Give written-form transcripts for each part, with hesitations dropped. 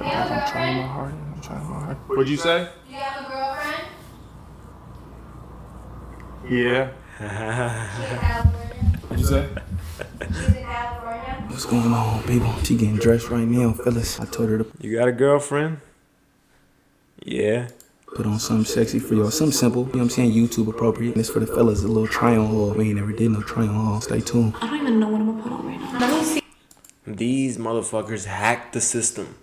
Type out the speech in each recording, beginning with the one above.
I'm trying my hardest. I'm trying my hardest. What'd you say? Do you have a girlfriend? Yeah. She's in California. What'd you say? She's in California. What's going on, people? She getting dressed right now, fellas. I told her to You got a girlfriend? Yeah. put on something sexy for y'all. Something simple, you know what I'm saying? YouTube appropriate. And it's for the fellas, a little try-on haul. We ain't never did no try-on haul. Stay tuned. I don't even know what I'm gonna put on right now. Let me see. These motherfuckers hacked the system.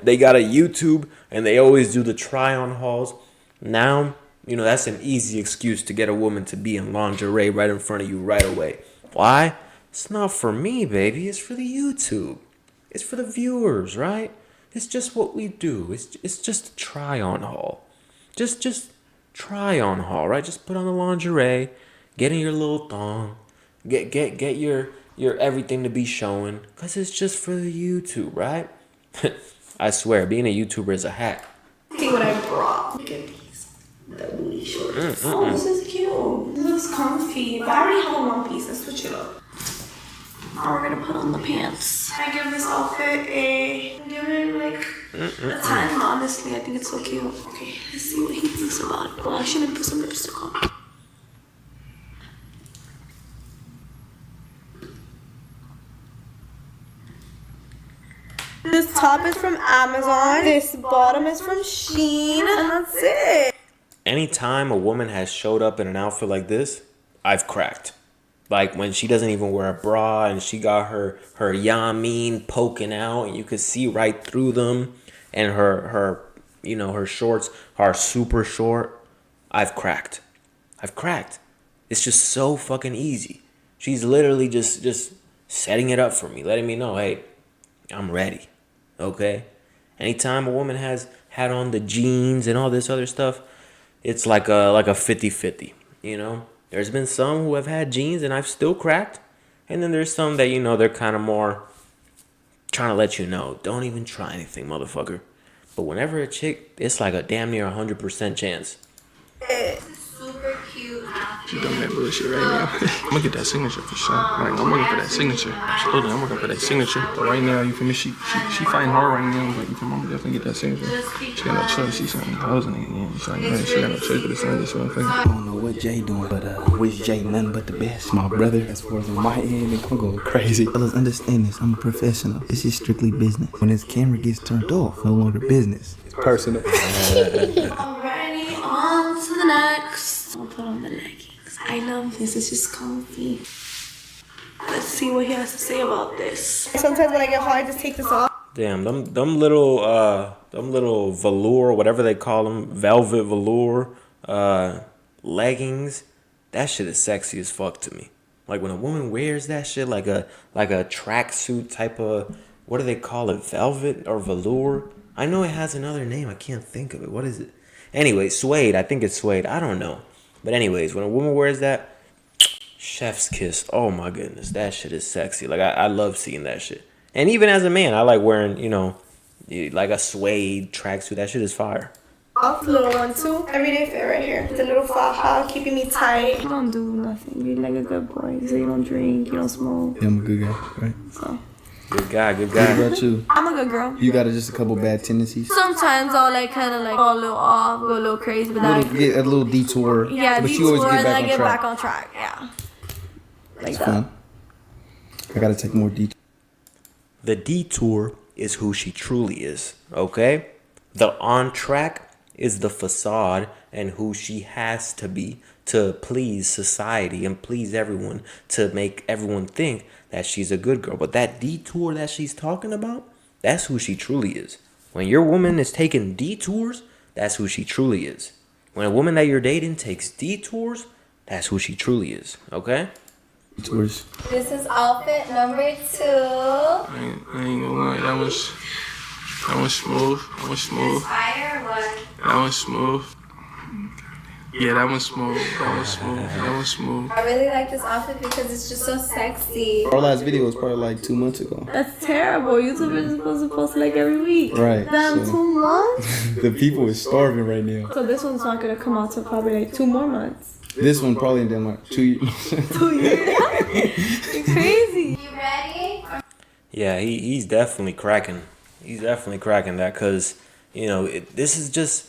They got a YouTube and they always do the try-on hauls. Now, you know, that's an easy excuse to get a woman to be in lingerie right in front of you right away. Why? It's not for me, baby. It's for the YouTube. It's for the viewers, right? It's just what we do. It's just a try-on haul. Just try-on haul, right? Just put on the lingerie, get in your little thong, get your everything to be showing, cause it's just for the YouTube, right? I swear, being a YouTuber is a hack. See what I brought. Look at these. The booty shorts. Oh, this is cute. This looks comfy. But I already have a one piece. Let's switch it up. Now we're gonna put on the pants. I give this outfit give it like a 10. Honestly, I think it's so cute. Okay, let's see what he thinks about it. Well, I shouldn't put some lipstick on. This top is from Amazon. This bottom is from Shein. And that's it. Anytime a woman has showed up in an outfit like this, I've cracked. Like when she doesn't even wear a bra and she got her yamin poking out and you could see right through them, and her shorts are super short. I've cracked. It's just so fucking easy. She's literally just setting it up for me, letting me know, hey, I'm ready. Okay? Anytime a woman has had on the jeans and all this other stuff, it's like a 50-50, you know? There's been some who have had jeans and I've still cracked. And then there's some that, you know, they're kind of more trying to let you know, don't even try anything, motherfucker. But whenever a chick, it's like a damn near 100% chance. Super cute outfit. She doing that bullshit right now. I'm gonna get that signature for sure. Like, I'm working for that signature. Absolutely, I'm working for that signature. But right now, you feel me? She fighting hard right now, but you feel me? I'm gonna definitely get that signature. She got no choice. She's something thousand again. She's like, man, she got no choice but to send this motherfucker. I don't know what Jay doing, but wish Jay nothing but the best. My brother, as far as on my end, I'm going crazy. Fellas, understand this. I'm a professional. This is strictly business. When this camera gets turned off, no longer business. It's personal. Alrighty, on to the next. I'll put on the leggings. I love this. It's just comfy. Let's see what he has to say about this. Sometimes when I get hot, I just take this off. Damn, them little velour, whatever they call them, velvet velour leggings, that shit is sexy as fuck to me. Like when a woman wears that shit like a tracksuit type of, what do they call it, velvet or velour? I know it has another name, I can't think of it. What is it? Anyway, suede, I think it's suede, I don't know. But anyways, when a woman wears that, chef's kiss. Oh my goodness, that shit is sexy. Like I love seeing that shit. And even as a man, I like wearing, you know, like a suede tracksuit. That shit is fire. Off, little one too. Everyday fit right here. The little faja keeping me tight. You don't do nothing. You're like a good boy. So you don't drink, you don't smoke. Yeah, I'm a good guy, right? So Good guy. What about you? I'm a good girl. You got just a couple bad tendencies? Sometimes I'll like kind of like fall a little off, go a little crazy, but then Get a little detour. yeah, but detour, you always and then I get get back back on on track. Yeah, like track. that. Fun. I gotta take more detours. The detour is who she truly is, okay? The on track is the facade and who she has to be to please society and please everyone, to make everyone think that she's a good girl. But that detour that she's talking about, that's who she truly is. When your woman is taking detours, that's who she truly is. When a woman that you're dating takes detours, that's who she truly is, okay? Detours. This is outfit number 2. I ain't gonna lie, that was smooth. Fire or what? That was smooth. Yeah, that was smooth. I really like this outfit because it's just so sexy. Our last video was probably like 2 months ago. That's terrible. YouTubers are supposed to post like every week. Right. Damn, so 2 months? the people is starving right now. So this one's not gonna come out till probably like 2 more months. This one probably in them like 2 years. 2 years? You're crazy. You ready? Yeah, he's definitely cracking. He's definitely cracking that because, this is just,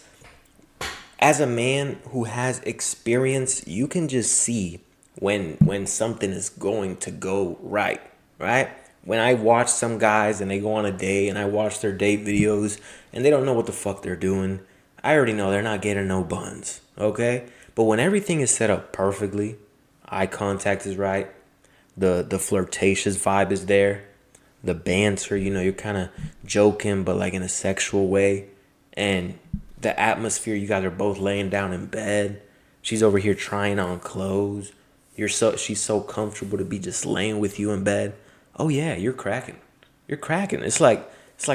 as a man who has experience, you can just see when something is going to go right, right? When I watch some guys and they go on a date and I watch their date videos and they don't know what the fuck they're doing, I already know they're not getting no buns, okay? But when everything is set up perfectly, eye contact is right, the flirtatious vibe is there, the banter, you're kind of joking but like in a sexual way, and the atmosphere, you guys are both laying down in bed, she's over here trying on clothes, she's so comfortable to be just laying with you in bed. Oh yeah, you're cracking. It's like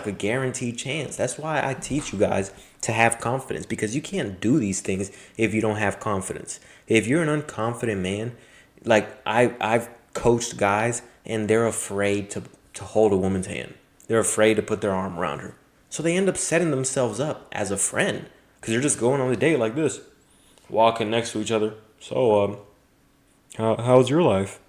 a guaranteed chance. That's why I teach you guys to have confidence, because you can't do these things if you don't have confidence. If you're an unconfident man, like I've coached guys and they're afraid to hold a woman's hand. They're afraid to put their arm around her. So they end up setting themselves up as a friend because they're just going on the date like this, walking next to each other. So, how's your life?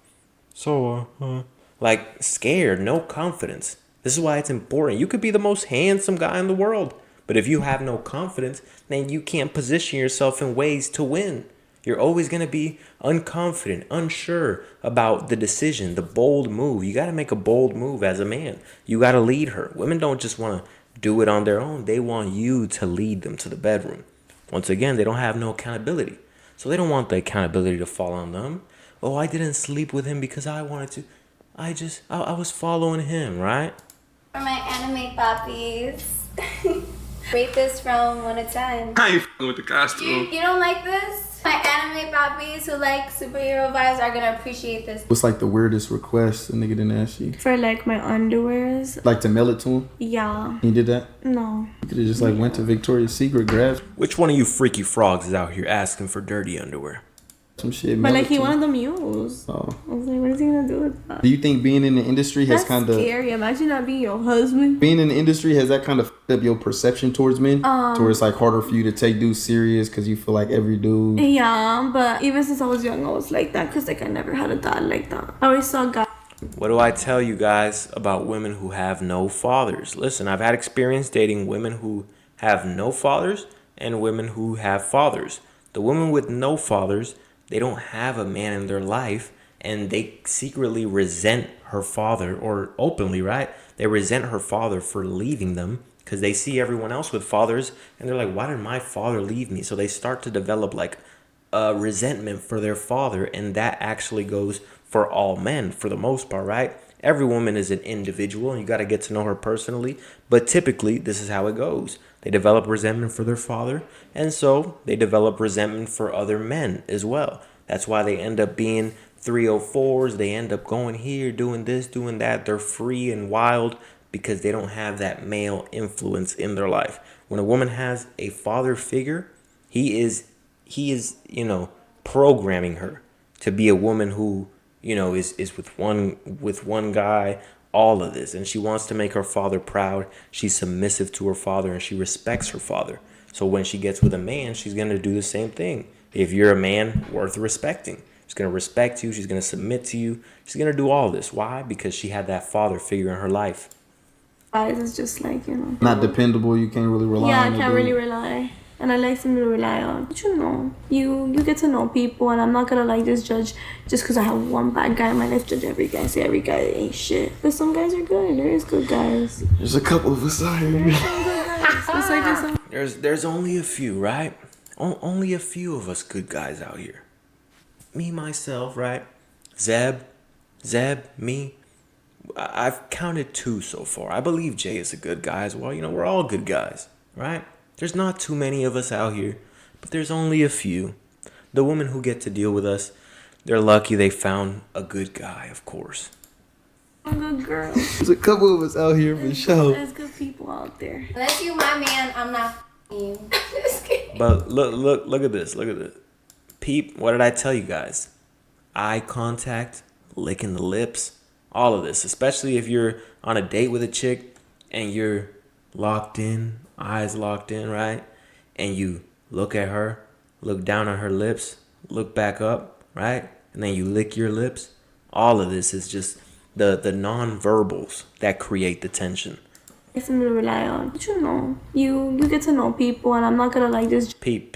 So, like scared, no confidence. This is why it's important. You could be the most handsome guy in the world, but if you have no confidence, then you can't position yourself in ways to win. You're always going to be unconfident, unsure about the decision, the bold move. You got to make a bold move as a man. You got to lead her. Women don't just want to do it on their own. They want you to lead them to the bedroom. Once again, they don't have no accountability. So they don't want the accountability to fall on them. Oh, I didn't sleep with him because I wanted to. I was following him, right? For my anime poppies. Rate this from 1 to 10. I ain't fucking with the costume. You don't like this? My anime poppies who like superhero vibes are gonna appreciate this. What's like the weirdest request a nigga didn't ask you? For like my underwears. Like to mail it to him? Yeah. You did that? No. You could have just like went to Victoria's Secret, grabbed Which one of you freaky frogs is out here asking for dirty underwear? some shit. But mail like it he to him. wanted them used. Oh. I was like, what is he gonna do with that? Do you think being in the industry has That's kind of scary. Imagine not being your husband. being in the industry, has that kind of fucked up your perception towards men? To where it's like harder for you to take dudes serious because you feel like every dude. Yeah, but even since I was young, I was like that because like I never had a dad like that. I always saw guys. What do I tell you guys about women who have no fathers? Listen, I've had experience dating women who have no fathers and women who have fathers. The women with no fathers, they don't have a man in their life, and they secretly resent her father, or openly, right? They resent her father for leaving them because they see everyone else with fathers and they're like, why did my father leave me? So they start to develop like a resentment for their father, and that actually goes for all men for the most part, right? Every woman is an individual and you got to get to know her personally, but typically this is how it goes. They develop resentment for their father, and so they develop resentment for other men as well. That's why they end up being 304s. They end up going here, doing this, doing that. They're free and wild because they don't have that male influence in their life. When a woman has a father figure, he is programming her to be a woman who, is with one guy, all of this. And she wants to make her father proud. She's submissive to her father and she respects her father. So when she gets with a man, she's going to do the same thing. If you're a man worth respecting, she's going to respect you. She's going to submit to you. She's going to do all this. Why? Because she had that father figure in her life. Guys, it's just like, Not dependable. You can't really rely on I can't really rely. And I like something to rely on. But you get to know people, and I'm not gonna like just judge just because I have one bad guy in my life. Judge every guy, say every guy ain't shit. But some guys are good. There is good guys. There's a couple of us out here. It's like There's only a few, right? Only a few of us good guys out here. Me, myself, right? Zeb, me. I've counted 2 so far. I believe Jay is a good guy as well. We're all good guys, right? There's not too many of us out here, but there's only a few. The women who get to deal with us, they're lucky they found a good guy, of course. I'm a good girl. There's a couple of us out here for sure. There's good people out there. Unless you my man, I'm not you. Just kidding. But look at this. Peep, what did I tell you guys? Eye contact, licking the lips, all of this. Especially if you're on a date with a chick and you're locked in, eyes locked in, right? And you look at her, look down on her lips, look back up, right? And then you lick your lips. All of this is just the non-verbals that create the tension. Something to rely on. But you know, you get to know people, and I'm not gonna like just Peep.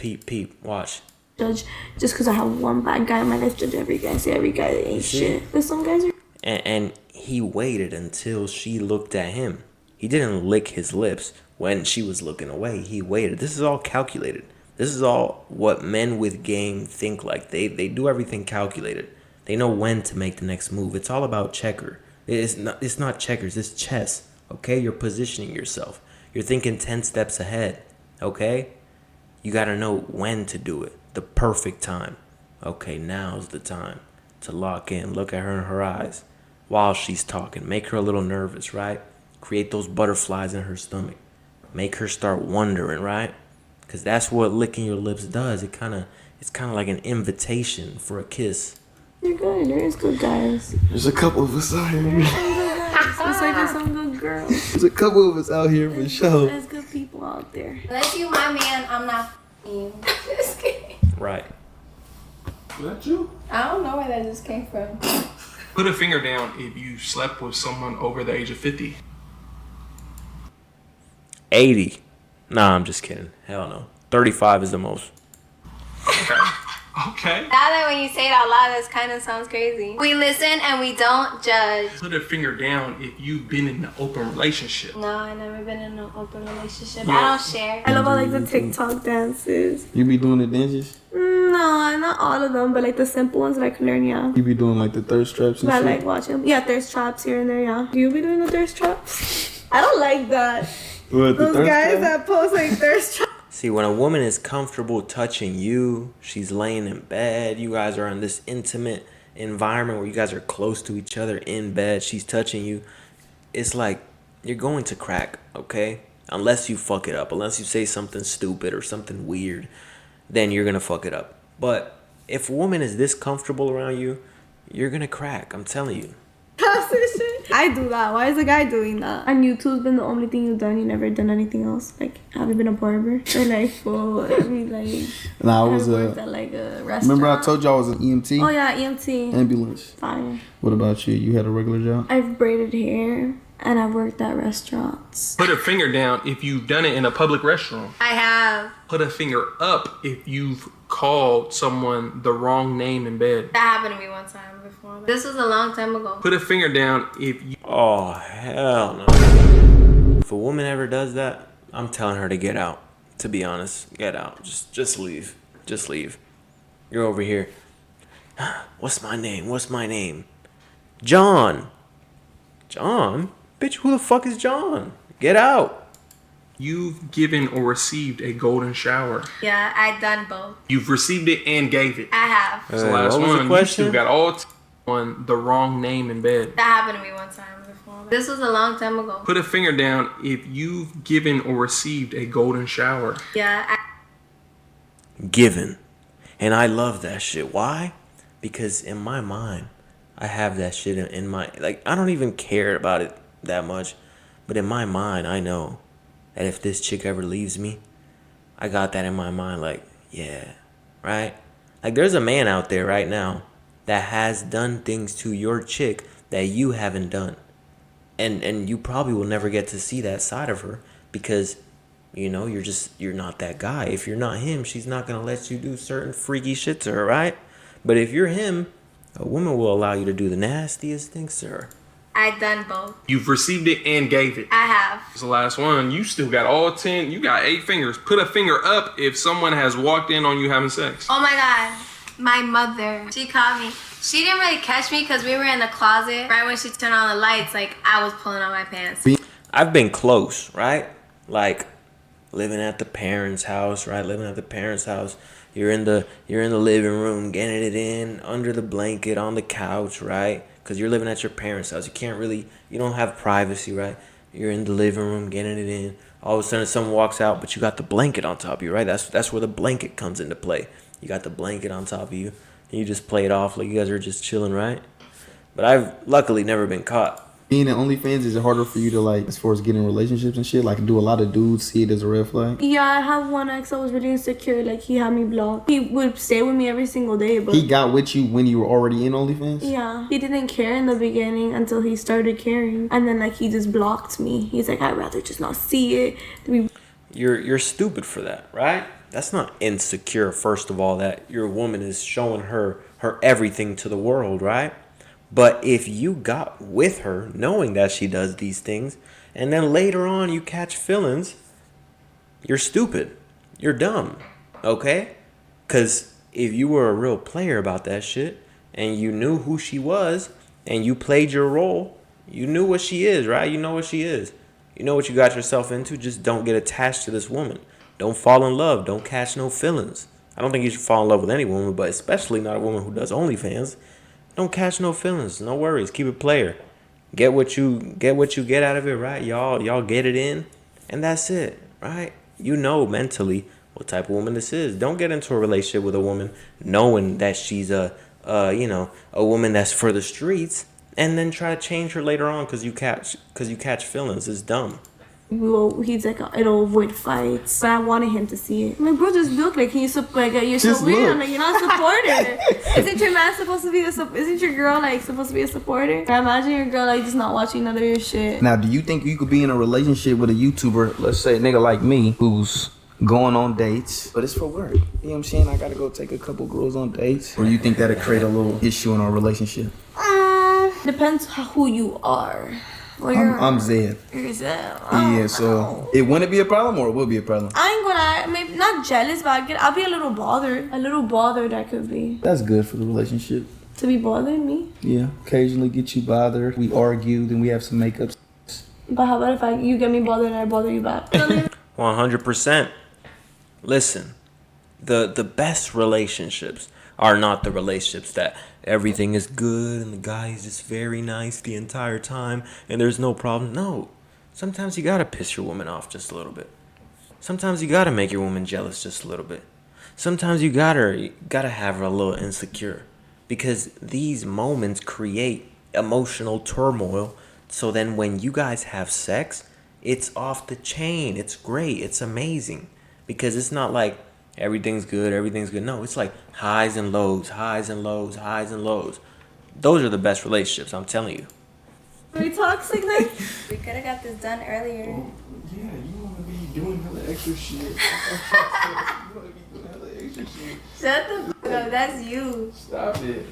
Watch. judge just because I have one bad guy in my life. Judge every guy, say every guy ain't shit. But some guys are. And he waited until she looked at him. He didn't lick his lips when she was looking away. He waited. This is all calculated. This is all what men with game think like. They do everything calculated. They know when to make the next move. It's all about checker. It's not checkers, it's chess. Okay? You're positioning yourself. You're thinking 10 steps ahead. Okay? You gotta know when to do it. The perfect time. Okay, now's the time to lock in. Look at her in her eyes while she's talking. Make her a little nervous, right? Create those butterflies in her stomach. Make her start wondering, right? Because that's what licking your lips does. It's kind of like an invitation for a kiss. You're good. There is good guys. There's a couple of us out here. It's like there's some good girls. There's a couple of us out here for sure. There's good people out there. Unless you my man, I'm not you. Just kidding. Right. Is that you? I don't know where that just came from. Put a finger down if you slept with someone over the age of 50. 80. Nah, I'm just kidding. Hell no. 35 is the most. Okay. Now that when you say it out loud, this kind of sounds crazy. We listen and we don't judge. Put a finger down if you've been in an open relationship. No, I've never been in an open relationship. Yeah. I don't share. I love all like the TikTok dances. You be doing the dances? No, not all of them, but like the simple ones that I can learn, yeah. You be doing like the thirst traps and But I shit? like watching. Yeah, thirst traps here and there, yeah. Do you be doing the thirst traps? I don't like that. What, the Those thirst guys trap? that post like thirst traps. See, when a woman is comfortable touching you, she's laying in bed, you guys are in this intimate environment where you guys are close to each other in bed, she's touching you, it's like you're going to crack, okay? Unless you fuck it up, unless you say something stupid or something weird, then you're gonna fuck it up. But if a woman is this comfortable around you, you're gonna crack, I'm telling you. I do that. Why is the guy doing that? And YouTube's been the only thing you've done. You never done anything else. Like, have you been a barber? Or like, full, like, Nah, I was worked at like a restaurant. remember I told you I was an EMT? Oh yeah, EMT. Ambulance. Fire. What about you? You had a regular job? I've braided hair and I've worked at restaurants. Put a finger down if you've done it in a public restroom. I have. Put a finger up if you've called someone the wrong name in bed. That happened to me one time before. This was a long time ago. Put a finger down if you... Oh, hell no. If a woman ever does that, I'm telling her to get out. To be honest, get out. Just leave. Just leave. You're over here. What's my name? What's my name? John. John? Bitch, who the fuck is John? Get out. You've given or received a golden shower. Yeah, I done both. You've received it and gave it. I have. That's the last what was one. the You question? still got all on the wrong name in bed. That happened to me one time before. This was a long time ago. Put a finger down if you've given or received a golden shower. Yeah, Given. And I love that shit. Why? Because in my mind, I have that shit in my... Like, I don't even care about it that much. But in my mind, I know that if this chick ever leaves me, I got that in my mind, like, yeah, right? Like, there's a man out there right now that has done things to your chick that you haven't done. And you probably will never get to see that side of her because, you know, you're not that guy. If you're not him, she's not going to let you do certain freaky shit to her, right? But if you're him, a woman will allow you to do the nastiest things to her. I done both. You've received it and gave it. I have. It's the last one. You still got all 10. You got 8 fingers. Put a finger up if someone has walked in on you having sex. Oh my God. My mother, she caught me. She didn't really catch me because we were in the closet. Right when she turned on the lights, like I was pulling on my pants. I've been close, right? Like living at the parents' house, right? Living at the parents' house. You're in the living room, getting it in under the blanket on the couch, right? Because you're living at your parents' house. You don't have privacy, right? You're in the living room, getting it in. All of a sudden, someone walks out, but you got the blanket on top of you, right? That's where the blanket comes into play. You got the blanket on top of you, and you just play it off like you guys are just chilling, right? But I've luckily never been caught. Being in OnlyFans, is it harder for you to like, as far as getting relationships and shit? Like, do a lot of dudes see it as a red flag? Yeah, I have one ex that was really insecure. Like, he had me blocked. He would stay with me every single day, but He got with you when you were already in OnlyFans? yeah, he didn't care in the beginning until he started caring, and then like he just blocked me. He's like, I'd rather just not see it. You're stupid for that, right? That's not insecure. First of all, that your woman is showing her everything to the world, right? But if you got with her knowing that she does these things, and then later on you catch feelings, you're stupid. You're dumb. Okay? Because if you were a real player about that shit, and you knew who she was, and you played your role, you knew what she is, right? You know what she is. You know what you got yourself into. Just don't get attached to this woman. Don't fall in love. Don't catch no feelings. I don't think you should fall in love with any woman, but especially not a woman who does OnlyFans. Don't catch no feelings. No worries. Keep it player. Get what you get out of it, right? Y'all get it in, and that's it, right? You know mentally what type of woman this is. Don't get into a relationship with a woman knowing that she's a woman that's for the streets, and then try to change her later on because you catch feelings. It's dumb. Well, he's like, it'll avoid fights. But I wanted him to see it. I'm like, bro, just look. Like, you're so weird. I'm like, you're not supportive. Isn't your man supposed to be isn't your girl, like, supposed to be a supporter? I imagine your girl, like, just not watching none of your shit. Now, do you think you could be in a relationship with a YouTuber, let's say a nigga like me, who's going on dates, but it's for work? You know what I'm saying? I gotta go take a couple girls on dates. Or you think that'll create a little issue in our relationship? Depends who you are. I'm Zed. You're Zed. Yeah, so it wouldn't be a problem, or it will be a problem? I ain't gonna, maybe not jealous, but I'll be a little bothered. I could be. That's good for the relationship. To be bothered, me? Yeah, occasionally get you bothered. We argue, then we have some makeups. But how about if you get me bothered and I bother you back? 100%. Listen, the best relationships are not the relationships that everything is good and the guy is just very nice the entire time and there's no problem. No. Sometimes you gotta piss your woman off just a little bit. Sometimes you gotta make your woman jealous just a little bit. Sometimes you gotta have her a little insecure. Because these moments create emotional turmoil. So then when you guys have sex, it's off the chain. It's great. It's amazing. Because it's not like everything's good. No, it's like highs and lows, highs and lows, highs and lows. Those are the best relationships, I'm telling you. Are we toxic then? We could have got this done earlier. Yeah, you want to be doing hella extra shit. You want to be doing hella extra shit. Shut the fuck up. That's you. Stop it.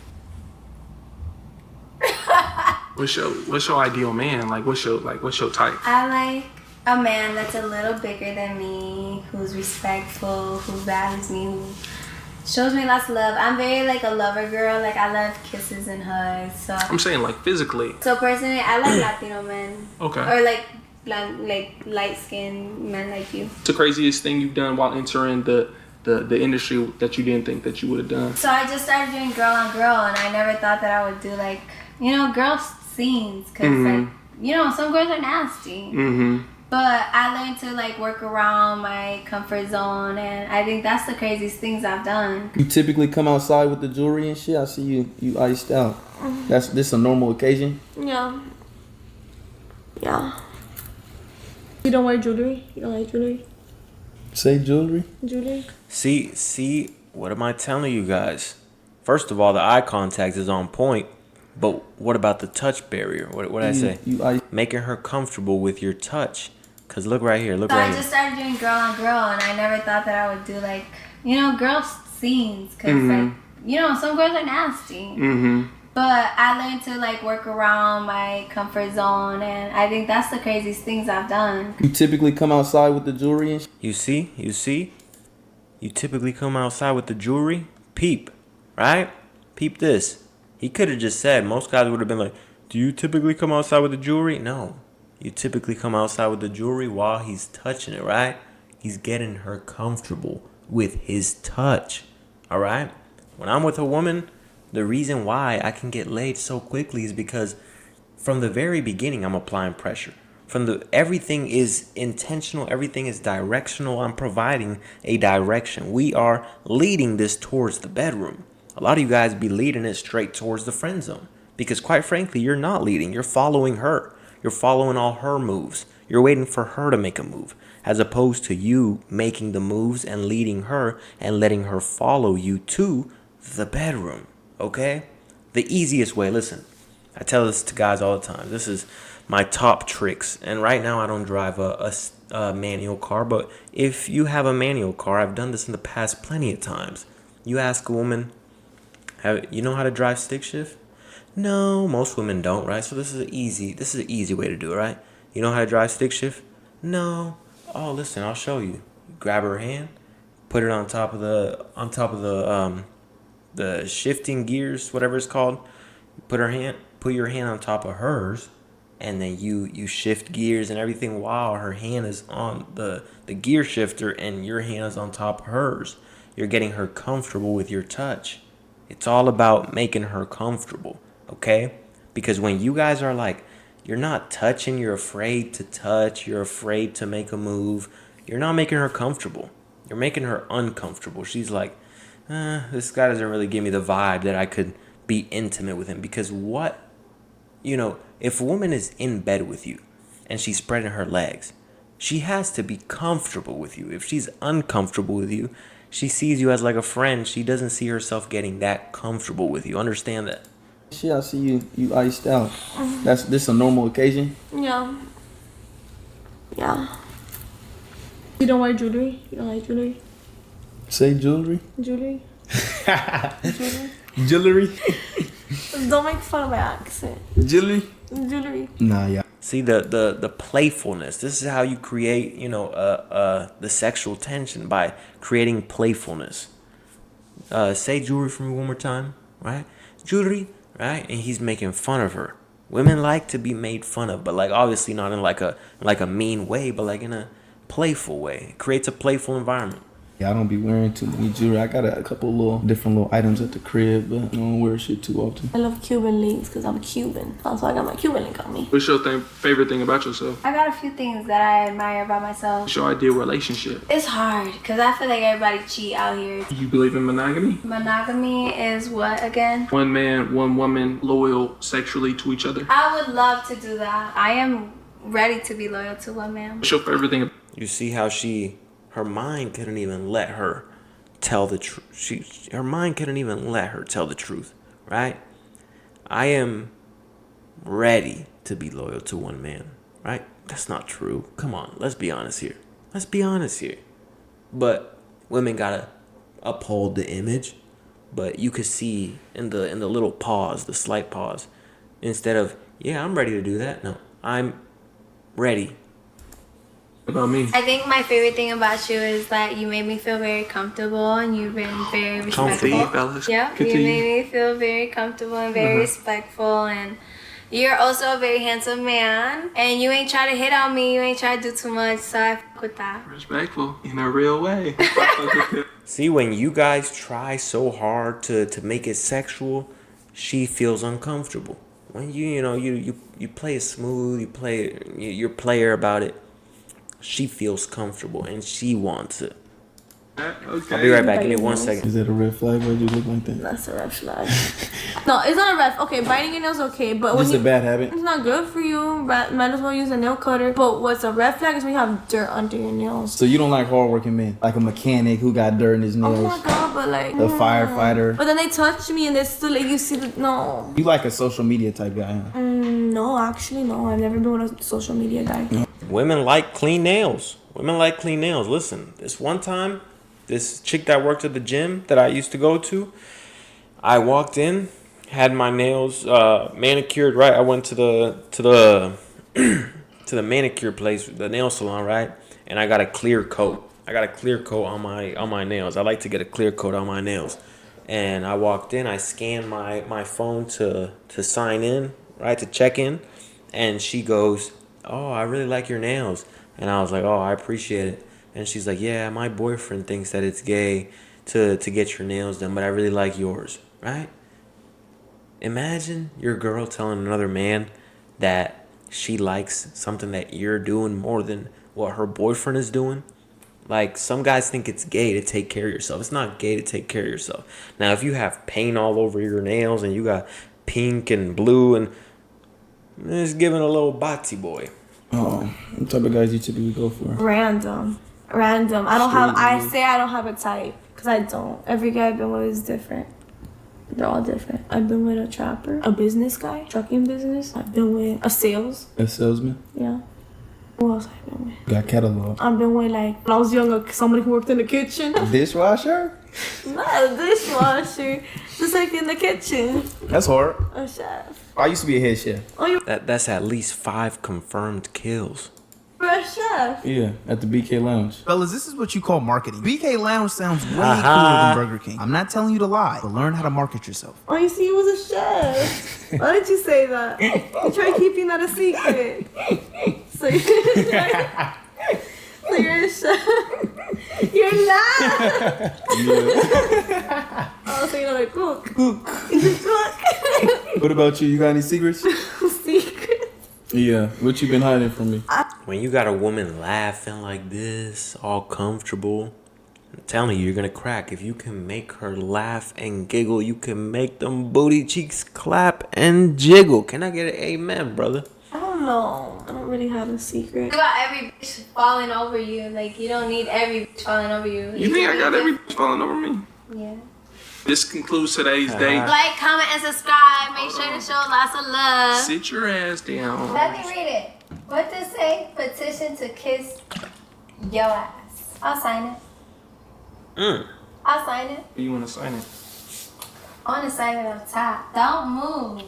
What's your ideal man? Like, what's your type? I like a man that's a little bigger than me, who's respectful, who values me, who shows me lots of love. I'm very like a lover girl. Like, I love kisses and hugs. So I'm saying like physically. So personally, I like Latino men. Okay. Or like light skinned men like you. What's the craziest thing you've done while entering the industry that you didn't think that you would have done? So I just started doing girl on girl, and I never thought that I would do like, girl scenes, because like, some girls are nasty. But I learned to like work around my comfort zone, and I think that's the craziest things I've done. You typically come outside with the jewelry and shit. I see you iced out. This a normal occasion? Yeah. You don't wear jewelry? You don't like jewelry? Say jewelry? Jewelry? See, what am I telling you guys? First of all, the eye contact is on point. But what about the touch barrier? What did I say? Making her comfortable with your touch. Because look right here. I just started doing girl on girl, and I never thought that I would do like, girl scenes. Because like, some girls are nasty. But I learned to like work around my comfort zone, and I think that's the craziest things I've done. You typically come outside with the jewelry and shit? You see? You typically come outside with the jewelry? Peep, right? Peep this. He could have just said, most guys would have been like, do you typically come outside with the jewelry? No. You typically come outside with the jewelry while he's touching it, right? He's getting her comfortable with his touch, all right? When I'm with a woman, the reason why I can get laid so quickly is because from the very beginning, I'm applying pressure. Everything is intentional. Everything is directional. I'm providing a direction. We are leading this towards the bedroom. A lot of you guys be leading it straight towards the friend zone. Because quite frankly, you're not leading. You're following her. You're following all her moves. You're waiting for her to make a move, as opposed to you making the moves and leading her and letting her follow you to the bedroom. Okay? The easiest way, listen, I tell this to guys all the time. This is my top tricks. And right now I don't drive a manual car, but if you have a manual car, I've done this in the past plenty of times. You ask a woman, you know how to drive stick shift? No, most women don't, right? So this is an easy way to do it, right? You know how to drive stick shift? No. Oh, listen, I'll show you. Grab her hand, put it on top of the shifting gears, whatever it's called. Put your hand on top of hers, and then you shift gears and everything while her hand is on the gear shifter and your hand is on top of hers. You're getting her comfortable with your touch. It's all about making her comfortable, okay? Because when you guys are like, you're not touching, you're afraid to touch, you're afraid to make a move, you're not making her comfortable. You're making her uncomfortable. She's like, this guy doesn't really give me the vibe that I could be intimate with him. Because if a woman is in bed with you and she's spreading her legs, she has to be comfortable with you. If she's uncomfortable with you, she sees you as like a friend. She doesn't see herself getting that comfortable with you. Understand that? Shit, I see you iced out. This a normal occasion? Yeah. You don't wear jewelry? You don't like jewelry? Say jewelry? Jewelry? Jewelry? Don't make fun of my accent. Jewelry? Nah, yeah. See the playfulness. This is how you create, the sexual tension, by creating playfulness. Say jewelry for me one more time, right? Jewelry, right? And he's making fun of her. Women like to be made fun of, but like obviously not in like a mean way, but like in a playful way. It creates a playful environment. Yeah, I don't be wearing too many jewelry. I got a couple different items at the crib, but I don't wear shit too often. I love Cuban links because I'm Cuban. Also, I got my Cuban link on me. What's your favorite thing about yourself? I got a few things that I admire about myself. What's your ideal relationship? It's hard because I feel like everybody cheat out here. You believe in monogamy? Monogamy is what again? One man, one woman, loyal sexually to each other. I would love to do that. I am ready to be loyal to one man. What's your favorite thing? You see how her mind couldn't even let her tell the truth. Her mind couldn't even let her tell the truth, right? I am ready to be loyal to one man, right? That's not true. Come on, let's be honest here. But women gotta uphold the image. But you could see in the little pause, the slight pause, instead of, yeah, I'm ready to do that. No, I'm ready. About me? I think my favorite thing about you is that you made me feel very comfortable and you've been very respectful. Comfy, fellas. Yeah, you made me feel very comfortable and very respectful, and you're also a very handsome man, and you ain't try to hit on me, you ain't try to do too much, so I fuck with that. Respectful in a real way. See, when you guys try so hard to make it sexual, she feels uncomfortable. When you play it smooth, you're player about it, she feels comfortable and she wants it. Okay. I'll be right back. Give me 1 second. Is that a red flag? Why'd you look like that? That's a red flag. No, it's not a red. Okay, biting your nails okay, but when Just a bad habit. it's not good for you. Might as well use a nail cutter. But what's a red flag is when you have dirt under your nails. So you don't like hardworking men, like a mechanic who got dirt in his nails, Oh my god, but like a firefighter. But then they touch me and they still like you see the no. You like a social media type guy, huh? No, actually no. I've never been with a social media guy. Women like clean nails. Listen, this one time, this chick that worked at the gym that I used to go to, I walked in, had my nails manicured, right? I went to the to the manicure place, the nail salon, right? And I got a clear coat. On my nails. I like to get a clear coat on my nails. And I walked in, I scanned my phone to sign in, right? To check in. And she goes, "Oh, I really like your nails." And I was like, "Oh, I appreciate it." And she's like, "Yeah, my boyfriend thinks that it's gay to get your nails done, but I really like yours," right? Imagine your girl telling another man that she likes something that you're doing more than what her boyfriend is doing. Like, some guys think it's gay to take care of yourself. It's not gay to take care of yourself. Now, if you have paint all over your nails and you got pink and blue, and it's giving a little botsy boy. Oh, what type of guys you typically go for? Random. I say I don't have a type, because I don't. Every guy I've been with is different. They're all different. I've been with a trapper, a business guy, trucking business. I've been with a salesman? Yeah. Who else have I been with? Got catalog. I've been with, like, when I was younger, somebody who worked in the kitchen. Dishwasher? Not a dishwasher. Just like in the kitchen. That's hard. A chef. I used to be a head chef. Oh, you're That's at least 5 confirmed kills. a chef. Yeah, at the BK Lounge. Fellas, this is what you call marketing. BK Lounge sounds way cooler than Burger King. I'm not telling you to lie, but learn how to market yourself. Oh, you see, he was a chef. Why did you say that? You try keeping that a secret. So you're a chef. You're not. Oh, so you know, like, cook. Cook. What about you? You got any secrets? Secret. Yeah, what you been hiding from me? When you got a woman laughing like this, all comfortable, I'm telling you, you're gonna crack. If you can make her laugh and giggle, you can make them booty cheeks clap and jiggle. Can I get an amen, brother? I don't know. I don't really have a secret. You got every bitch falling over you. Like, you don't need every bitch falling over you. You think I got every bitch falling over me? Yeah. This concludes today's day. Like, comment, and subscribe. Make sure to show lots of love. Sit your ass down. Let me read it. What does it say? Petition to kiss your ass. I'll sign it. I'll sign it. You want to sign it? I want to sign it up top. Don't move.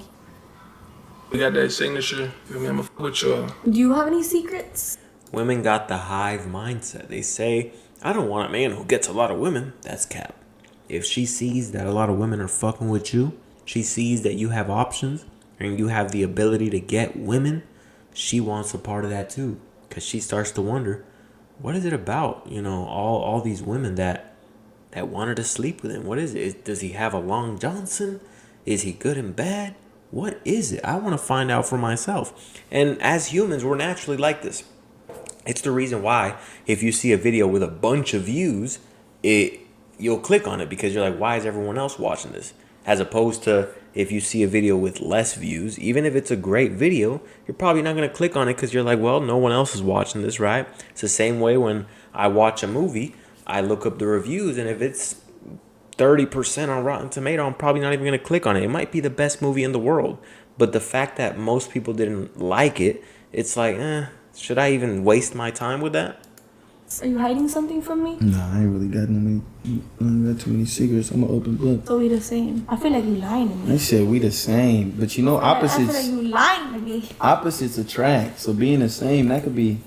We got that signature. Feel me? I'ma fuck with y'all. Do you have any secrets? Women got the hive mindset. They say, I don't want a man who gets a lot of women. That's cap. If she sees that a lot of women are fucking with you, she sees that you have options and you have the ability to get women, she wants a part of that too. Because she starts to wonder, what is it about, you know, all these women that wanted to sleep with him? What is it? Does he have a Long Johnson? Is he good and bad? What is it? I want to find out for myself. And as humans, we're naturally like this. It's the reason why if you see a video with a bunch of views, you'll click on it because you're like, why is everyone else watching this? As opposed to if you see a video with less views, even if it's a great video, you're probably not going to click on it because you're like, well, no one else is watching this, right? It's the same way when I watch a movie, I look up the reviews, and if it's 30% on Rotten Tomato, I'm probably not even going to click on it. It might be the best movie in the world, but the fact that most people didn't like it, it's like, should I even waste my time with that? Are you hiding something from me? Nah, I ain't really got too many secrets. I'm an open book. So we the same. I feel like you lying to me. I said we the same, but you know I opposites. feel like you lying to me. Opposites attract. So being the same, that could be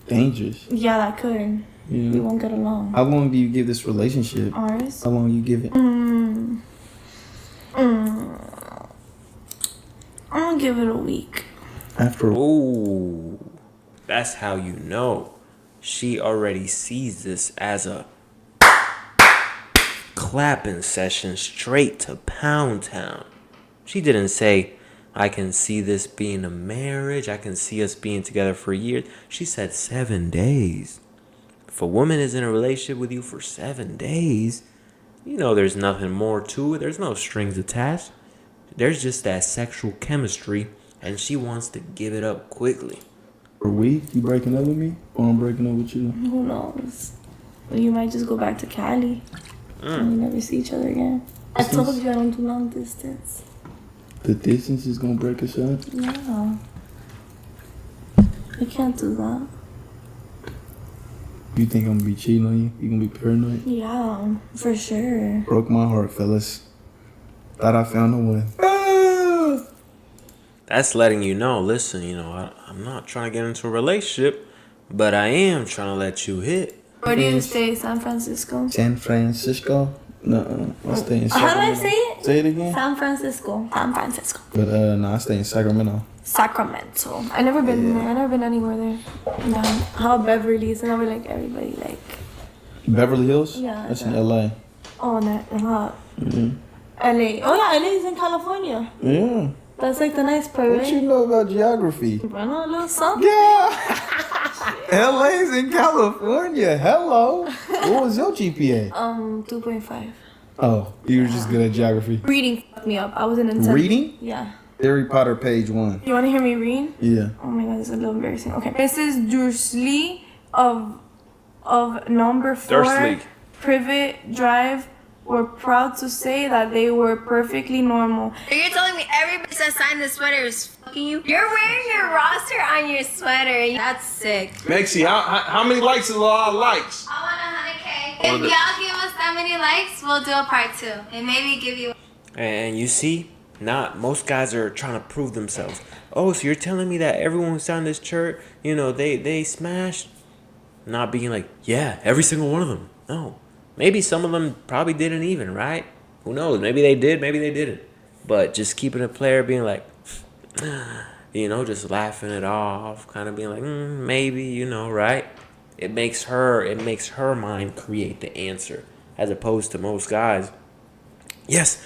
dangerous. Yeah, that could. Yeah. We won't get along. How long do you give this relationship? Ours? How long you give it? I'm gonna give it a week. After Ooh, that's how you know. She already sees this as a clapping session straight to Pound Town. She didn't say, I can see this being a marriage. I can see us being together for years. She said 7 days. If a woman is in a relationship with you for 7 days, you know there's nothing more to it. There's no strings attached. There's just that sexual chemistry, and she wants to give it up quickly. a week, you breaking up with me? Or I'm breaking up with you? Who knows? Well, you might just go back to Cali. And we never see each other again. I told you I don't do long distance. The distance is gonna break us up? No. I can't do that. You think I'm gonna be cheating on you? You gonna be paranoid? Yeah, for sure. Broke my heart, fellas. Thought I found the one. That's letting you know, listen, I'm not trying to get into a relationship, but I am trying to let you hit. Where do you stay? San Francisco? San Francisco? No, I stay in How do I Sacramento. say it? Say it again? San Francisco. San Francisco. But no, I stay in Sacramento. Sacramento. I never been there. I never been anywhere there. No. How about Beverly? I never like everybody like. Beverly Hills? Yeah, That's in that. LA. Oh, not hot. Mm-hmm. LA. Oh yeah, LA is in California. Yeah. That's like the nice part, What right? you know about geography? I know a little something. Yeah. LA's in California. Hello. What was your GPA? 2.5. Oh, you were just good at geography. Reading fucked me up. I was in intense. Reading? Yeah. Harry Potter, page 1. You want to hear me read? Yeah. Oh my god, this is a little embarrassing. Okay. Mrs. Dursley of number 4 Dursley. Privet Drive were proud to say that they were perfectly normal. You're telling me every bitch that signed this sweater is fucking you? You're wearing your roster on your sweater. That's sick. Maxie, how many likes is a lot of likes? I want 100K. If y'all give us that many likes, we'll do a part 2 and maybe give you. And you see, not most guys are trying to prove themselves. Oh, so you're telling me that everyone who signed this shirt, they smashed? Not being like, yeah, every single one of them. No. Maybe some of them probably didn't even, right? Who knows? Maybe they did, maybe they didn't. But just keeping a player being like, just laughing it off, kind of being like, maybe, right? It makes her mind create the answer, as opposed to most guys. Yes,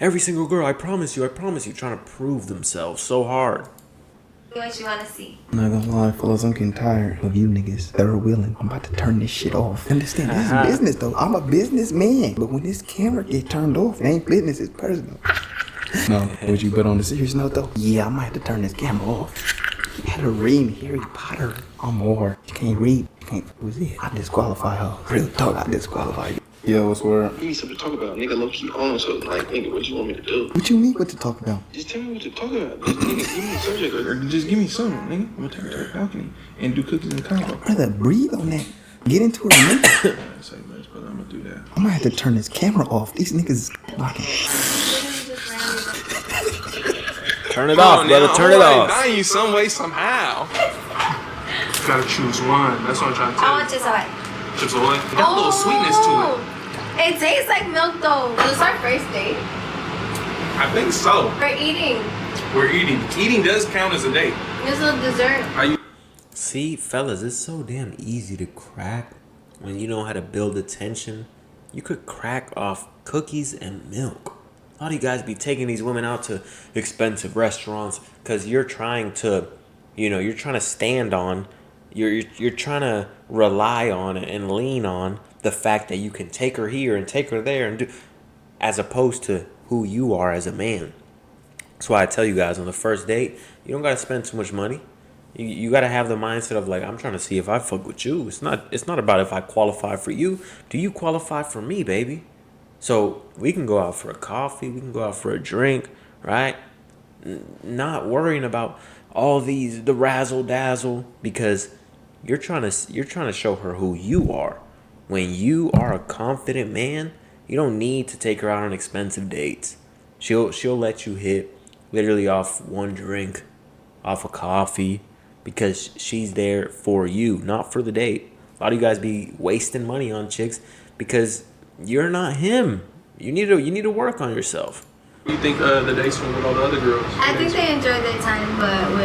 every single girl, I promise you, trying to prove themselves so hard. What you want to see? I'm not gonna lie, fellas, I'm getting tired of you niggas that are willing. I'm about to turn this shit off. Understand, this is business though. I'm a businessman. But when this camera get turned off, it ain't business, it's personal. No, would you bet on the serious note though? Yeah, I might have to turn this camera off. You gotta read me, Harry Potter. I'm more. You can't read. You can't. Who's it? I disqualify her. Real talk, I disqualify you. Yo, what's word? Give me something to talk about. Nigga, low-key on, so, like, nigga, what you want me to do? What you mean what to talk about? Just tell me what to talk about. Just, nigga, give me a subject, or just give me something, nigga. I'm gonna take her to the balcony and do cookies and combo. Brother, breathe on that. Get into it, nigga. Say much, but I'm gonna do that. I might have to turn this camera off. These niggas is blocking. Turn it off, brother. Turn it off. Dying you some way, somehow. You gotta choose one. That's what I'm trying to tell I you. want Chips Ahoy. Chips Ahoy? It got a little sweetness to it. It tastes like milk though. This is our first date. I think so. We're eating. We're eating. Eating does count as a date. This is a dessert. Are you? See, fellas, it's so damn easy to crack when you know how to build attention. You could crack off cookies and milk. A lot of you guys be taking these women out to expensive restaurants because you're trying to, you're trying to stand on, you're trying to rely on and lean on the fact that you can take her here and take her there and do, as opposed to who you are as a man. That's why I tell you guys on the first date, you don't gotta spend too much money. You gotta have the mindset of like, I'm trying to see if I fuck with you. It's not about if I qualify for you. Do you qualify for me, baby? So we can go out for a coffee, we can go out for a drink, right? Not worrying about all the razzle dazzle, because you're trying to show her who you are. When you are a confident man, you don't need to take her out on expensive dates. She'll let you hit literally off one drink, off a coffee, because she's there for you, not for the date. A lot of you guys be wasting money on chicks because you're not him. You need to work on yourself. You think the dates went with all the other girls? I think they enjoyed their time, but with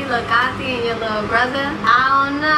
Lil Kati and your little brother, I don't know.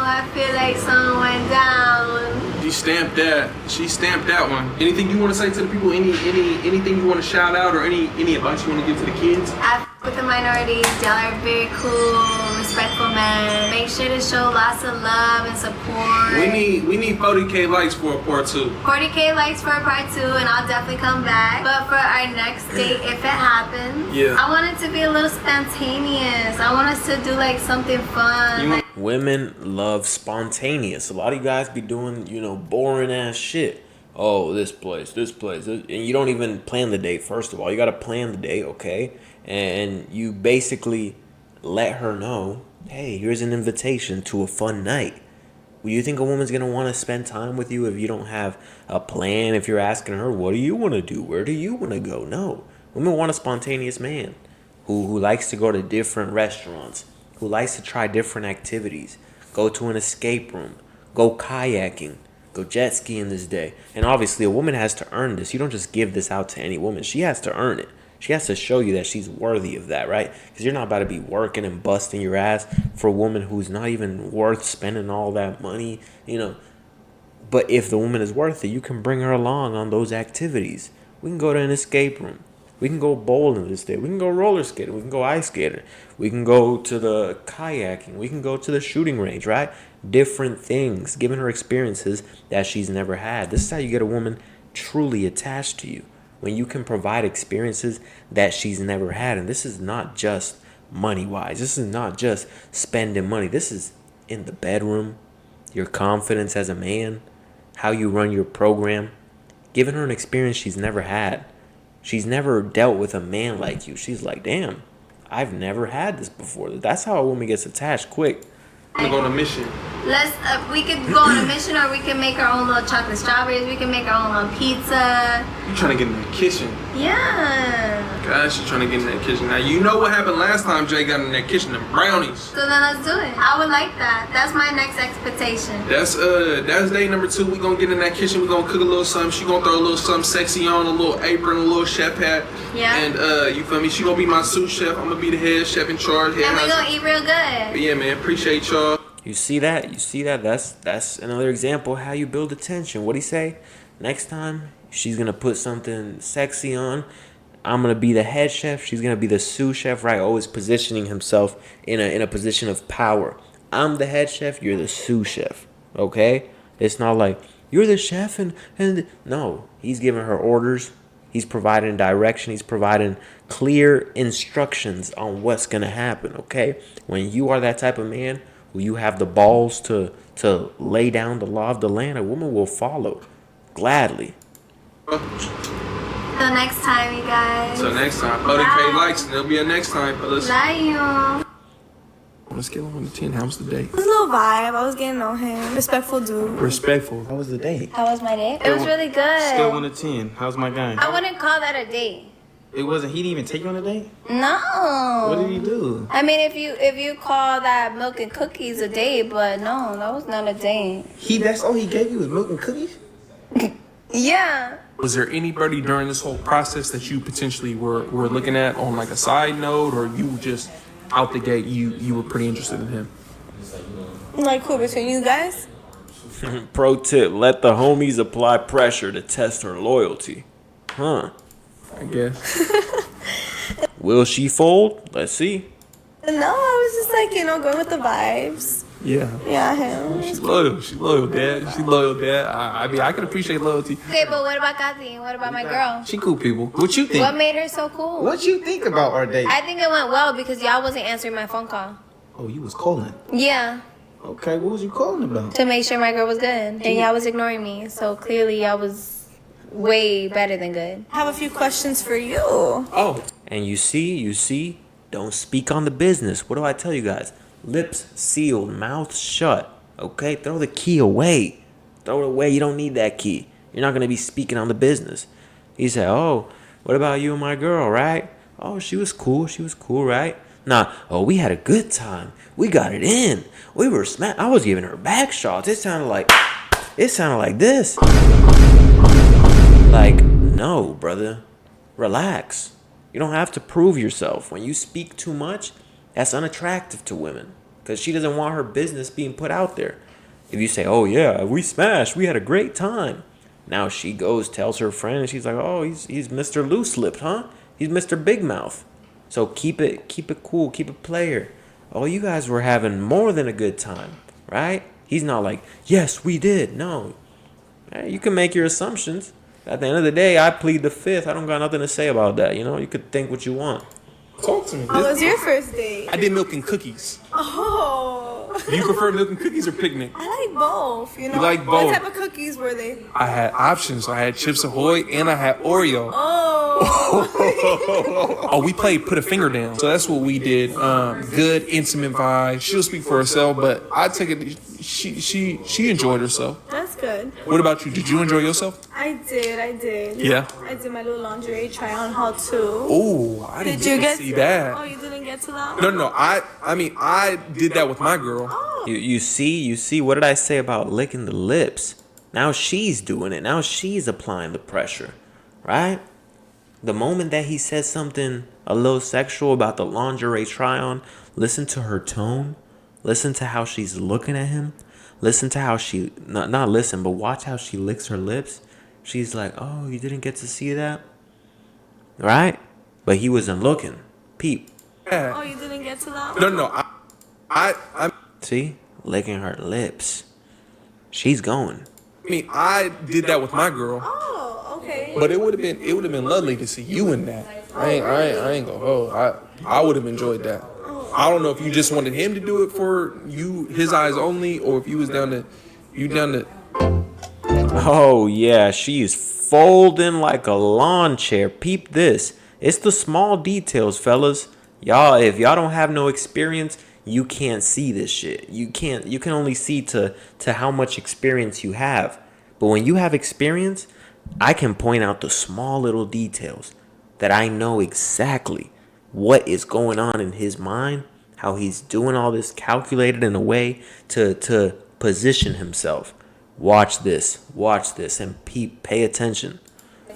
I feel like something went down. She stamped that. She stamped that one. Anything you want to say to the people? Anything you want to shout out, or any advice you want to give to the kids? I f with the minorities. Y'all are very cool, respectful men. Make sure to show lots of love and support. We need 40K likes for a part 2. 40K likes for a part 2, and I'll definitely come back. But for our next date, if it happens, yeah, I want it to be a little spontaneous. I want us to do like something fun. Women love spontaneous. A lot of you guys be doing, boring ass shit. Oh, this place, and you don't even plan the date. First of all, you got to plan the date, okay? And you basically let her know, hey, here's an invitation to a fun night. Well, you think a woman's going to want to spend time with you if you don't have a plan? If you're asking her, what do you want to do? Where do you want to go? No. Women want a spontaneous man who likes to go to different restaurants, who likes to try different activities, go to an escape room, go kayaking, go jet skiing this day. And obviously, a woman has to earn this. You don't just give this out to any woman. She has to earn it. She has to show you that she's worthy of that, right? Because you're not about to be working and busting your ass for a woman who's not even worth spending all that money, But if the woman is worth it, you can bring her along on those activities. We can go to an escape room. We can go bowling this day. We can go roller skating. We can go ice skating. We can go to the kayaking. We can go to the shooting range, right? Different things, giving her experiences that she's never had. This is how you get a woman truly attached to you, when you can provide experiences that she's never had. And this is not just money-wise. This is not just spending money. This is in the bedroom, your confidence as a man, how you run your program, giving her an experience she's never had. She's never dealt with a man like you. She's like, damn, I've never had this before. That's how a woman gets attached quick. I'm gonna go on a mission. We could go on a mission, or we can make our own little chocolate strawberries. We can make our own little pizza. You trying to get in that kitchen? Yeah. Gosh, you trying to get in that kitchen. Now you know what happened last time Jay got in that kitchen, them brownies. So then let's do it. I would like that. That's my next expectation. That's day number 2. We gonna get in that kitchen. We gonna cook a little something. She gonna throw a little something sexy on, a little apron, a little chef hat. Yeah. And you feel me? She gonna be my sous chef. I'm gonna be the head chef in charge. And we gonna eat real good. But yeah, man. Appreciate y'all. You see that? That's another example of how you build attention. What'd he say? Next time, she's gonna put something sexy on. I'm gonna be the head chef. She's gonna be the sous chef, right? Always positioning himself in a position of power. I'm the head chef. You're the sous chef. Okay? It's not like you're the chef and no. He's giving her orders. He's providing direction. He's providing clear instructions on what's gonna happen. Okay? When you are that type of man, when you have the balls to lay down the law of the land, a woman will follow gladly. Till next time, you guys. So next time, 30K likes, and there'll be a next time, fellas. Love you. On a scale of 1 to 10, how was the date? It was a little vibe. I was getting on him. Respectful dude. Respectful. How was the date? How was my day? It was really Scale good. 1 to 10. How's my guy? I wouldn't call that a date. It wasn't. He didn't even take you on a date. No. What did he do? I mean, if you call that milk and cookies a date, but no, that was not a date. That's all he gave you was milk and cookies. Yeah. Was there anybody during this whole process that you potentially were looking at on like a side note, or you just out the gate you were pretty interested in him? Like who, between you guys? Pro tip, let the homies apply pressure to test her loyalty. Huh. I guess. Will she fold? Let's see. No, I was just like, going with the vibes. Yeah. Yeah, him. She's loyal. She's loyal, Dad. She's loyal, Dad. I mean, I can appreciate loyalty. Okay, but what about Kathy? What about my girl? She cool people. What you think? What made her so cool? What you think about our date? I think it went well because y'all wasn't answering my phone call. Oh, you was calling. Yeah, Okay, what was you calling about? to make sure my girl was good. And y'all was ignoring me. So clearly y'all was way better than good. I have a few questions for you. Oh, And you see, don't speak on the business. What do I tell you guys? Lips sealed, mouth shut. Okay, throw the key away. Throw it away. You don't need that key. You're not gonna be speaking on the business. He said, "Oh, what about you and my girl, right? Oh, she was cool, right? Nah, oh, we had a good time. We got it in. We were I was giving her back shots. It sounded like this. Like, no, brother. Relax. You don't have to prove yourself. When you speak too much, that's unattractive to women because she doesn't want her business being put out there. If you say, oh, yeah, we smashed. We had a great time. Now she goes, tells her friend, and she's like, oh, he's Mr. Loose-Lipped, huh? He's Mr. Big Mouth. So keep it cool. Keep it player. Oh, you guys were having more than a good time, right? He's not like, yes, we did. No. You can make your assumptions. At the end of the day, I plead the fifth. I don't got nothing to say about that. You could think what you want. talk to me. How was your first date? I did milk and cookies. Oh. Do you prefer milk and cookies or picnic? I like both, You like both? What type of cookies were they? I had options. I had Chips Ahoy and I had Oreo. Oh. Oh, we played Put a Finger Down. So that's what we did. Good, intimate vibe. She'll speak for herself, but I take it. She enjoyed herself. That's good. What about you? Did you enjoy yourself? I did. Yeah. I did my little lingerie try on haul too. Oh, I didn't Did you get get to see that. Oh, you didn't get to that? No. I mean, I did that with my girl. You see, what did I say about licking the lips? Now she's doing it. Now she's applying the pressure, right? The moment that he says something a little sexual about the lingerie try-on, listen to her tone. Listen to how she's looking at him. Listen to how she, not listen, but watch how she licks her lips. She's like, oh, you didn't get to see that? Right? But he wasn't looking. Peep. Oh, you didn't get to that? No. I See? Licking her lips. She's going. mean, I did that with my girl. Oh, But it would have been lovely to see you in that. I ain't gonna hold. I would have enjoyed that. I don't know if you just wanted him to do it for you, his eyes only, or if you was down to. Oh yeah, she is folding like a lawn chair. Peep this. It's the small details, fellas. Y'all, if y'all don't have no experience, you can't see this shit. You can only see to how much experience you have. But when you have experience, I can point out the small little details that I know exactly what is going on in his mind, how he's doing all this calculated in a way to position himself. Watch this, and pay attention.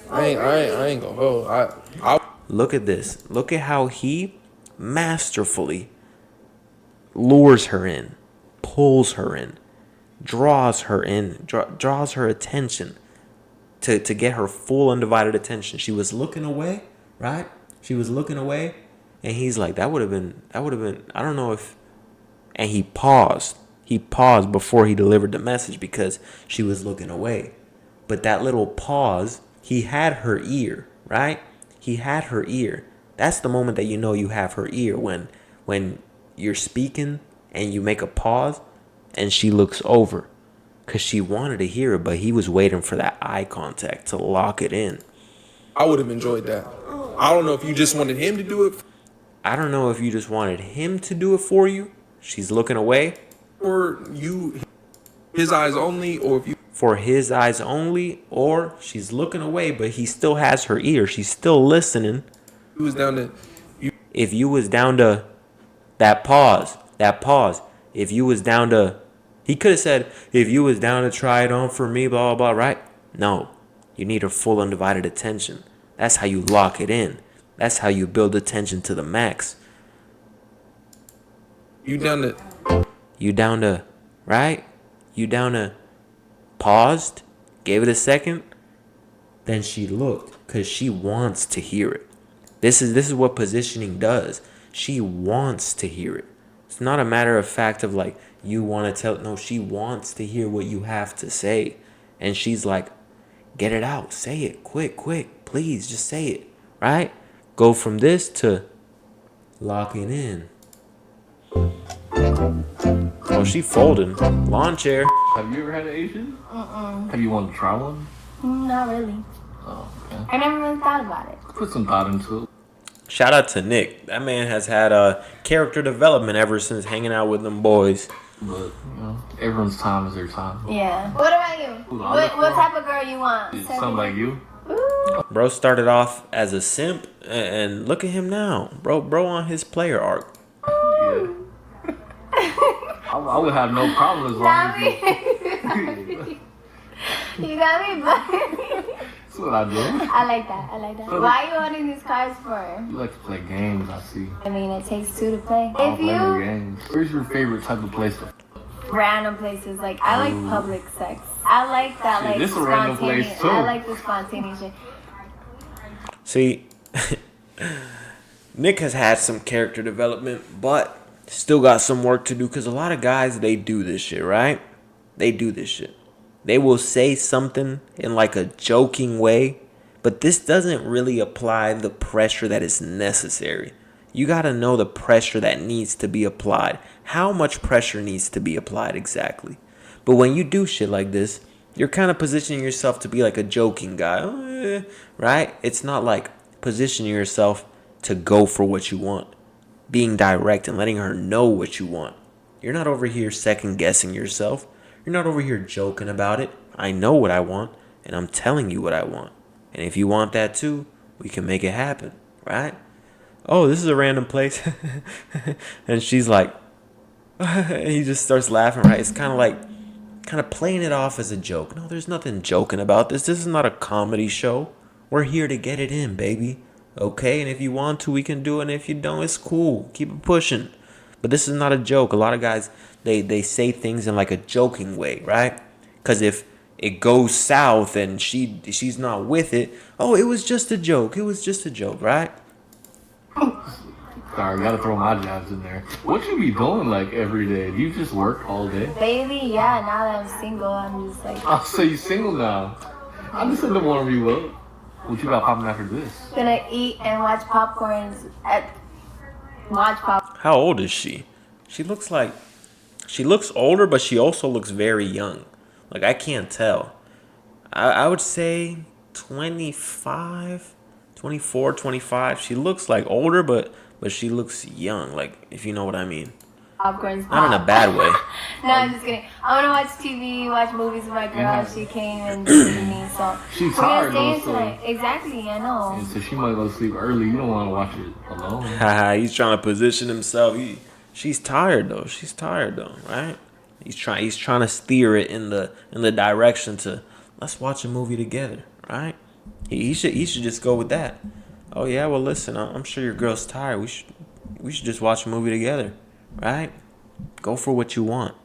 I ain't gonna hold. Look at this. Look at how he masterfully lures her in, pulls her in, draws her in, draws her attention to get her full undivided attention. She was looking away, right? She was looking away, and he's like, that would have been, I don't know if, and he paused. He paused before he delivered the message because she was looking away. But that little pause, he had her ear, right? He had her ear. That's the moment that you know you have her ear, when you're speaking and you make a pause and she looks over, because she wanted to hear it, but he was waiting for that eye contact to lock it in. I would have enjoyed that. I don't know if you just wanted him to do it. I don't know if you just wanted him to do it for you. She's looking away. Or you, his eyes only, or if you. For his eyes only, or she's looking away, but he still has her ear. She's still listening. He was down to. If you was down to that pause. If you was down to, he could have said, if you was down to try it on for me, blah, blah, blah, right? No, you need her full undivided attention. That's how you lock it in. That's how you build attention to the max. You down to, right? You down to, paused, gave it a second, then she looked, because she wants to hear it. This is what positioning does. She wants to hear it. It's not a matter of fact of like, you want to tell, no, she wants to hear what you have to say. And she's like, get it out, say it, quick, please, just say it, right? Go from this to locking in. Oh, she folding. Lawn chair. Have you ever had an Asian? Have you wanted to try one? Not really. Oh, okay. I never really thought about it. Put some thought into it. Shout out to Nick. That man has had a character development ever since hanging out with them boys. But, you know, everyone's time is their time. Yeah. What about you? What type of girl you want? Something like you? Ooh. Bro started off as a simp, and look at him now. Bro on his player arc. Yeah. I would have no problem as long as you... You got me, but... That's what I do. I like that. Why are you owning these cars for? You like to play games, I see. I mean, it takes two to play. I don't play no games. Where's your favorite type of place to... Random places. Like, I like public sex. I like that, like, this is a random place, too. I like the spontaneous shit. See, Nick has had some character development, but still got some work to do, because a lot of guys, they do this shit, right? They do this shit. They will say something in like a joking way, but this doesn't really apply the pressure that is necessary. You got to know the pressure that needs to be applied. How much pressure needs to be applied exactly. But when you do shit like this, you're kind of positioning yourself to be like a joking guy, right? It's not like positioning yourself to go for what you want. Being direct and letting her know what you want. You're not over here second guessing yourself. You're not over here joking about it. I know what I want, and I'm telling you what I want. And if you want that too, we can make it happen, right? Oh, this is a random place. And she's like, he just starts laughing, right? It's kind of playing it off as a joke. No, there's nothing joking about this. This is not a comedy show. We're here to get it in, baby. Okay, and if you want to, we can do it. And if you don't, it's cool. Keep it pushing. But this is not a joke. A lot of guys, they say things in like a joking way, right? Because if it goes south and she's not with it, oh, it was just a joke. It was just a joke, right? Sorry, gotta throw my jabs in there. What you be doing like every day? Do you just work all day? Baby, yeah, now that I'm single, I'm just like... Oh, so you single now? I just didn't want to be up. What you got popping after this? Gonna eat and watch popcorns watch pop. How old is she? She looks older, but she also looks very young. Like, I can't tell. I would say 25, 24, 25. She looks like older, but she looks young. Like, if you know what I mean. Popcorns pop. Not in a bad way. No, I'm just kidding. I want to watch TV, watch movies with my girl. She came and visited me, so She's we're tired gonna though, stay in tonight. Exactly, I know. And so she might go to sleep early. You don't want to watch it alone. Haha, he's trying to position himself. She's tired though. She's tired though, right? He's trying to steer it in the direction to let's watch a movie together, right? He should just go with that. Oh yeah, well listen, I'm sure your girl's tired. We should just watch a movie together, right? Go for what you want.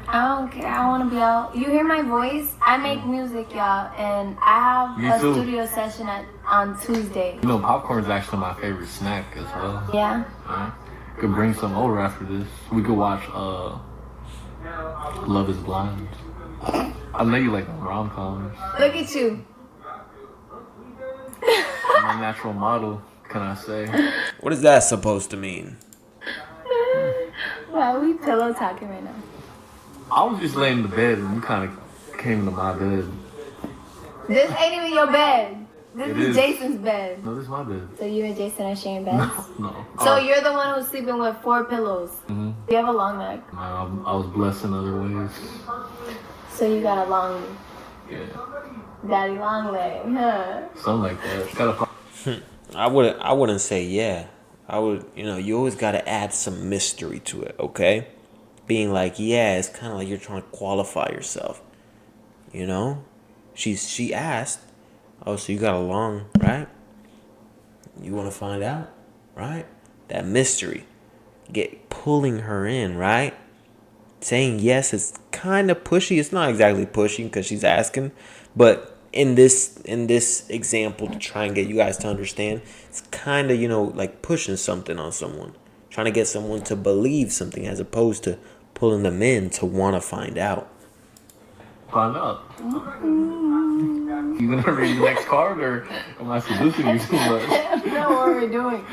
I don't care. I want to be out. You hear my voice? I make music, y'all, and I have Me a too. studio session on Tuesday. You know, popcorn is actually my favorite snack as well. Yeah. Yeah. Could bring some over after this. We could watch Love Is Blind. I know you like rom-coms. Look at you. My natural model, can I say? What is that supposed to mean? Wow, we pillow talking right now. I was just laying in the bed and you kind of came into my bed. This ain't even your bed. This It is is. Jason's bed. No, this is my bed. So you and Jason are sharing beds? No. So you're the one who's sleeping with 4 pillows. Mhm. You have a long neck. No, I was blessed in other ways. So you got a long Yeah. daddy long leg, huh? Something like that. Gotta I wouldn't say yeah. I would, you always got to add some mystery to it, okay? Being like, yeah, it's kind of like you're trying to qualify yourself. You know? She asked, oh, so you got a long, right? You want to find out, right? That mystery. Pulling her in, right? Saying yes is kind of pushy. It's not exactly pushing because she's asking, but in this example, to try and get you guys to understand, it's kind of, like pushing something on someone, trying to get someone to believe something as opposed to pulling them in to want to find out. find out. You gonna read the next card or am I seducing you too much? I don't know what we're doing.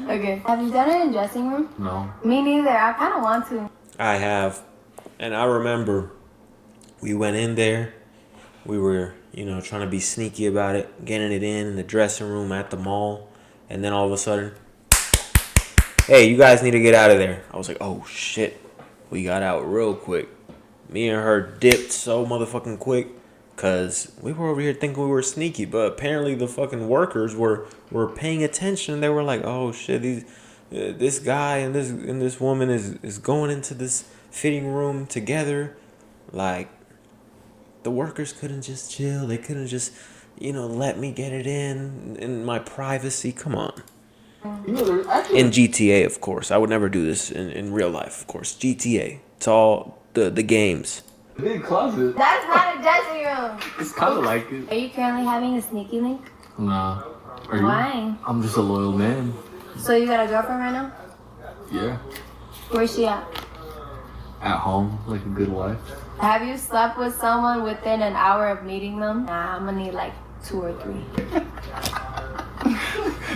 Okay. Have you done it in dressing room? No. Me neither. I kind of want to. I have, and I remember we went in there. We were, trying to be sneaky about it, getting it in the dressing room at the mall. And then all of a sudden, hey, you guys need to get out of there. I was like, oh, shit. We got out real quick. Me and her dipped so motherfucking quick because we were over here thinking we were sneaky. But apparently the fucking workers were paying attention. They were like, oh, shit, this guy and this woman is going into this fitting room together. Like, the workers couldn't just chill. They couldn't just, let me get it in my privacy. Come on. In GTA, of course. I would never do this in real life, of course. GTA. It's all the games. Big closet. That's not a dressing room. It's kind of like it. Are you currently having a sneaky link? Nah. Are you? Why? I'm just a loyal man. So you got a girlfriend right now? Yeah. Where's she at? At home, like a good wife. Have you slept with someone within an hour of meeting them? Nah, I'm gonna need like 2 or 3.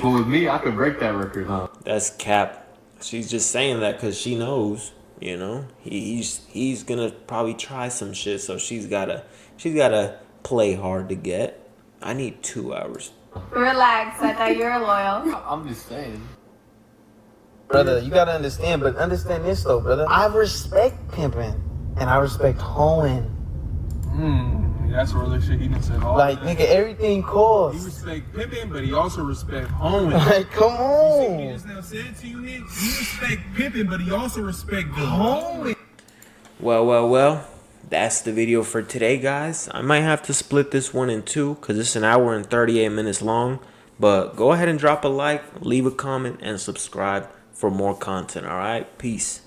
But with me, I could break that record, huh? That's cap. She's just saying that because she knows, he's gonna probably try some shit. So she's gotta play hard to get. I need 2 hours. Relax, I thought you were loyal. I'm just saying. Brother, you gotta understand, but understand this though, brother. I respect pimping and I respect hoeing. That's real shit. He done said all Like, that. nigga, everything costs. He respect pimping, but he also respect hoeing. Like, come You see what he on. just now said to you, nigga? He respect pimping, but he also respect the hoeing. Well. That's the video for today, guys. I might have to split this one in 2 because it's an hour and 38 minutes long. But go ahead and drop a like, leave a comment, and subscribe for more content, all right? Peace.